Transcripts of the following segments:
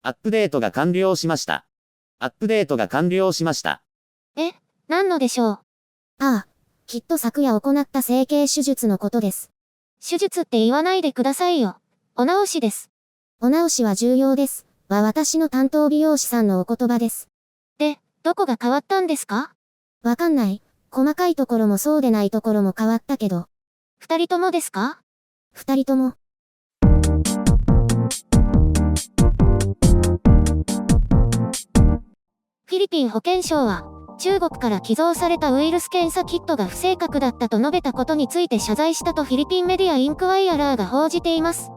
アップデートが完了しました。アップデートが完了しました。何のでしょう。ああ、きっと昨夜行った整形手術のことです。手術って言わないでくださいよ。お直しです。お直しは重要です。は私の担当美容師さんのお言葉です。で、どこが変わったんですか？わかんない。細かいところもそうでないところも変わったけど。二人ともですか？2人とも。フィリピン保健省は、中国から寄贈されたウイルス検査キットが不正確だったと述べたことについて謝罪したとフィリピンメディアインクワイアラーが報じています。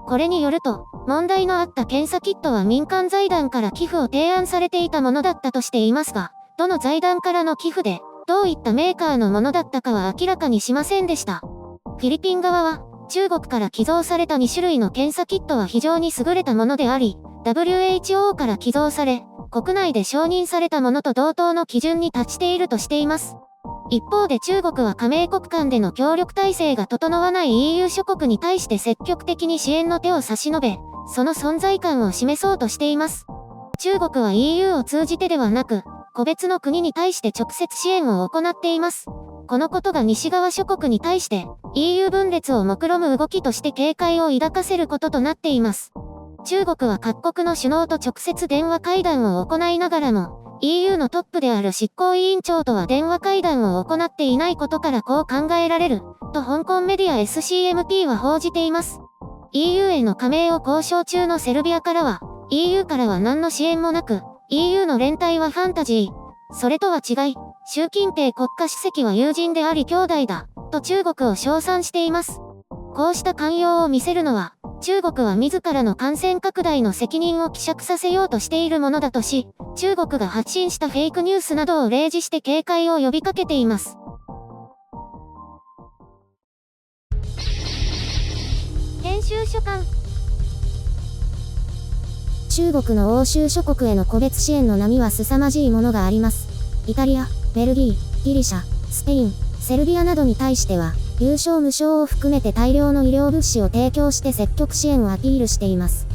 これによると、問題のあった検査キットは民間財団から寄付を提案されていたものだったとしていますが、どの財団からの寄付で、どういったメーカーのものだったかは明らかにしませんでした。フィリピン側は、中国から寄贈された2種類の検査キットは非常に優れたものであり、WHO から寄贈され、国内で承認されたものと同等の基準に達しているとしています。一方で中国は加盟国間での協力体制が整わない EU 諸国に対して積極的に支援の手を差し伸べ、その存在感を示そうとしています。中国は EU を通じてではなく、個別の国に対して直接支援を行っています。このことが西側諸国に対して EU 分裂を目論む動きとして警戒を抱かせることとなっています。中国は各国の首脳と直接電話会談を行いながらも、EU のトップである執行委員長とは電話会談を行っていないことからこう考えられる、と香港メディア SCMP は報じています。EU への加盟を交渉中のセルビアからは、EU からは何の支援もなく、EU の連帯はファンタジー。それとは違い、習近平国家主席は友人であり兄弟だ、と中国を称賛しています。こうした寛容を見せるのは、中国は自らの感染拡大の責任を希釈させようとしているものだとし、中国が発信したフェイクニュースなどを例示して警戒を呼びかけています。編集所管。中国の欧州諸国への個別支援の波は凄まじいものがあります。イタリア、ベルギー、ギリシャ、スペイン、セルビアなどに対しては、有償無償を含めて大量の医療物資を提供して積極支援をアピールしています。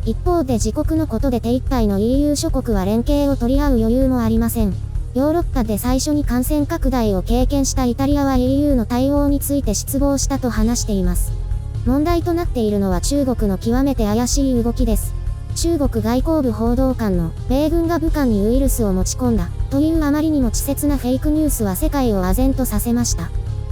一方で自国のことで手一杯の EU 諸国は連携を取り合う余裕もありません。ヨーロッパで最初に感染拡大を経験したイタリアは EU の対応について失望したと話しています。問題となっているのは中国の極めて怪しい動きです。中国外交部報道官の米軍が武漢にウイルスを持ち込んだというあまりにも稚拙なフェイクニュースは世界を唖然とさせました。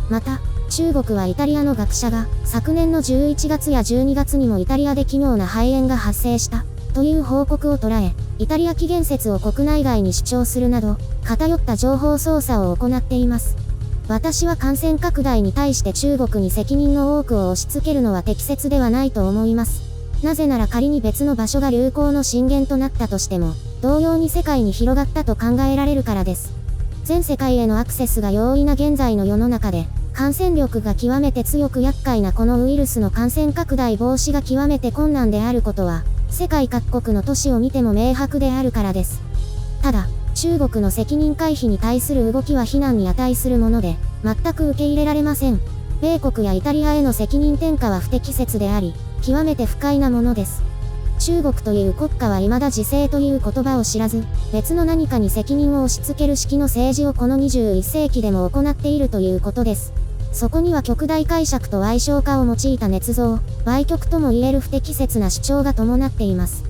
また、中国はイタリアの学者が昨年の11月や12月にもイタリアで奇妙な肺炎が発生したという報告を捉え、イタリア起源説を国内外に主張するなど、偏った情報操作を行っています。私は感染拡大に対して中国に責任の多くを押し付けるのは適切ではないと思います。なぜなら仮に別の場所が流行の震源となったとしても、同様に世界に広がったと考えられるからです。全世界へのアクセスが容易な現在の世の中で、感染力が極めて強く厄介なこのウイルスの感染拡大防止が極めて困難であることは、世界各国の都市を見ても明白であるからです。ただ、中国の責任回避に対する動きは非難に値するもので、全く受け入れられません。米国やイタリアへの責任転嫁は不適切であり、極めて不快なものです。中国という国家は未だ自制という言葉を知らず、別の何かに責任を押し付ける式の政治をこの21世紀でも行っているということです。そこには極大解釈と矮小化を用いた捏造、歪曲とも言える不適切な主張が伴っています。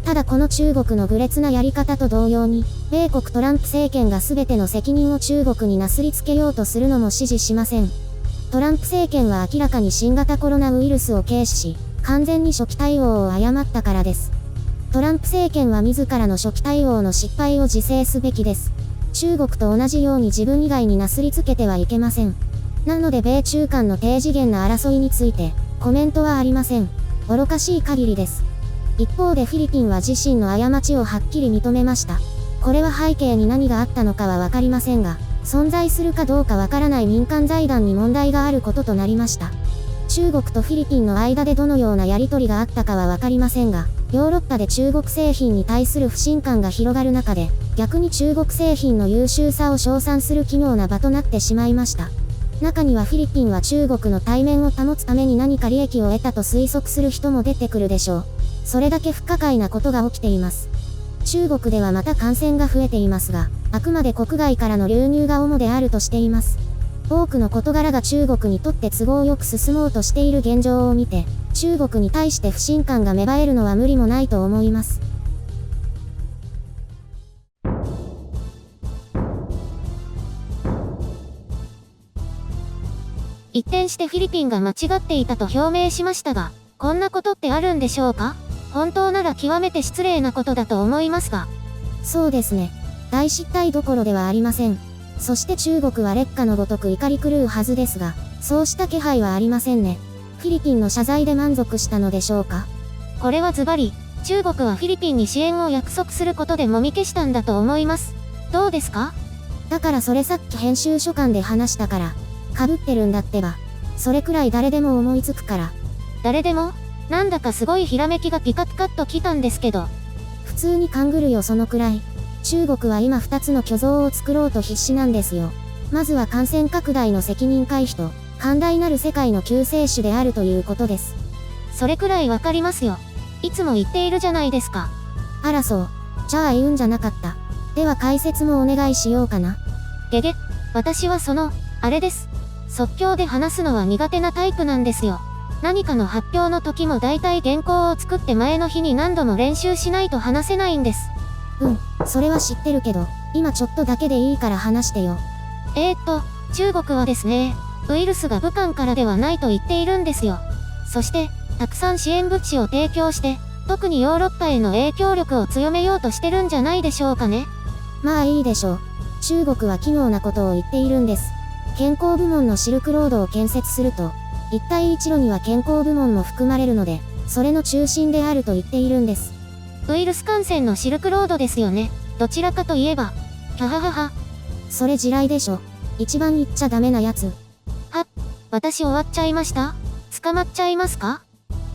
ただこの中国の愚劣なやり方と同様に、米国トランプ政権が全ての責任を中国になすりつけようとするのも支持しません。トランプ政権は明らかに新型コロナウイルスを軽視し、完全に初期対応を誤ったからです。トランプ政権は自らの初期対応の失敗を自制すべきです。中国と同じように自分以外になすりつけてはいけません。なので米中間の低次元な争いについて、コメントはありません。愚かしい限りです。一方でフィリピンは自身の過ちをはっきり認めました。これは背景に何があったのかはわかりませんが、存在するかどうかわからない民間財団に問題があることとなりました。中国とフィリピンの間でどのようなやり取りがあったかはわかりませんが、ヨーロッパで中国製品に対する不信感が広がる中で、逆に中国製品の優秀さを称賛する奇妙な場となってしまいました。中にはフィリピンは中国の体面を保つために何か利益を得たと推測する人も出てくるでしょう。それだけ不可解なことが起きています。中国ではまた感染が増えていますが、あくまで国外からの流入が主であるとしています。多くの事柄が中国にとって都合よく進もうとしている現状を見て、中国に対して不信感が芽生えるのは無理もないと思います。一転してフィリピンが間違っていたと表明しましたが、こんなことってあるんでしょうか？本当なら極めて失礼なことだと思いますが。そうですね。大失態どころではありません。そして中国は烈火のごとく怒り狂うはずですが、そうした気配はありませんね。フィリピンの謝罪で満足したのでしょうか？これはズバリ、中国はフィリピンに支援を約束することでもみ消したんだと思います。どうですか？だからそれさっき編集所間で話したから、被ってるんだってば。それくらい誰でも思いつくから。誰でも？なんだかすごいひらめきがピカピカっときたんですけど。普通に勘ぐるよそのくらい。中国は今2つの巨像を作ろうと必死なんですよ。まずは感染拡大の責任回避と、寛大なる世界の救世主であるということです。それくらいわかりますよ。いつも言っているじゃないですか。あらそう。じゃあ言うんじゃなかった。では解説もお願いしようかな。ゲゲ、私はあれです。即興で話すのは苦手なタイプなんですよ。何かの発表の時も大体原稿を作って前の日に何度も練習しないと話せないんです。それは知ってるけど、今ちょっとだけでいいから話してよ。中国はですね、ウイルスが武漢からではないと言っているんですよ。そして、たくさん支援物資を提供して、特にヨーロッパへの影響力を強めようとしてるんじゃないでしょうかね。まあいいでしょう。中国は奇妙なことを言っているんです。健康部門のシルクロードを建設すると、一帯一路には健康部門も含まれるので、それの中心であると言っているんです。ウイルス感染のシルクロードですよね。どちらかといえば。はははは。それ地雷でしょ。一番言っちゃダメなやつ。私終わっちゃいました？捕まっちゃいますか？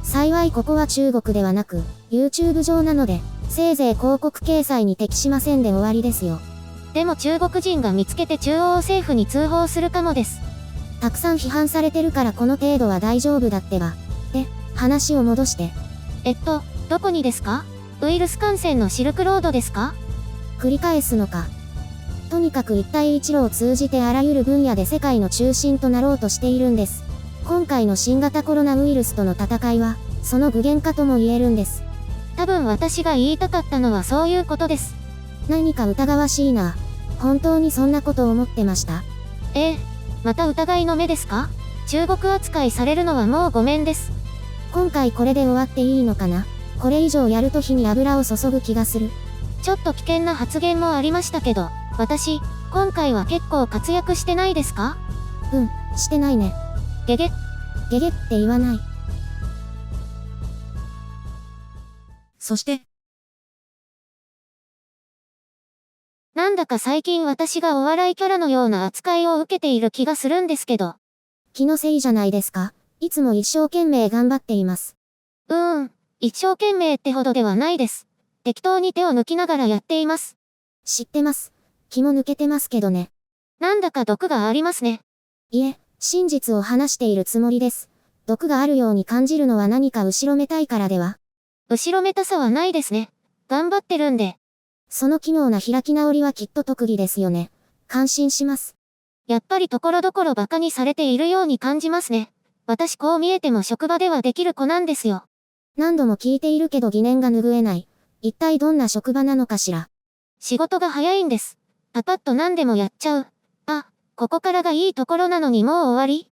幸いここは中国ではなく、YouTube 上なので、せいぜい広告掲載に適しませんで終わりですよ。でも中国人が見つけて中央政府に通報するかもです。たくさん批判されてるからこの程度は大丈夫だってば。で、話を戻して。どこにですか？ウイルス感染のシルクロードですか？繰り返すのか。とにかく一帯一路を通じてあらゆる分野で世界の中心となろうとしているんです。今回の新型コロナウイルスとの戦いは、その具現化とも言えるんです。多分私が言いたかったのはそういうことです。何か疑わしいな。本当にそんなこと思ってました？また疑いの目ですか？中国扱いされるのはもうごめんです。今回これで終わっていいのかな？これ以上やると火に油を注ぐ気がする。ちょっと危険な発言もありましたけど、私、今回は結構活躍してないですか？してないね。ゲゲって言わない。そして、なんだか最近私がお笑いキャラのような扱いを受けている気がするんですけど。気のせいじゃないですか。いつも一生懸命頑張っています。一生懸命ってほどではないです。適当に手を抜きながらやっています。知ってます。気も抜けてますけどね。なんだか毒がありますね。いえ、真実を話しているつもりです。毒があるように感じるのは何か後ろめたいからでは？後ろめたさはないですね。頑張ってるんで。その奇妙な開き直りはきっと特技ですよね。感心します。やっぱり所々馬鹿にされているように感じますね。私こう見えても職場ではできる子なんですよ。何度も聞いているけど疑念が拭えない。一体どんな職場なのかしら。仕事が早いんです。パパッと何でもやっちゃう。ここからがいいところなのにもう終わり？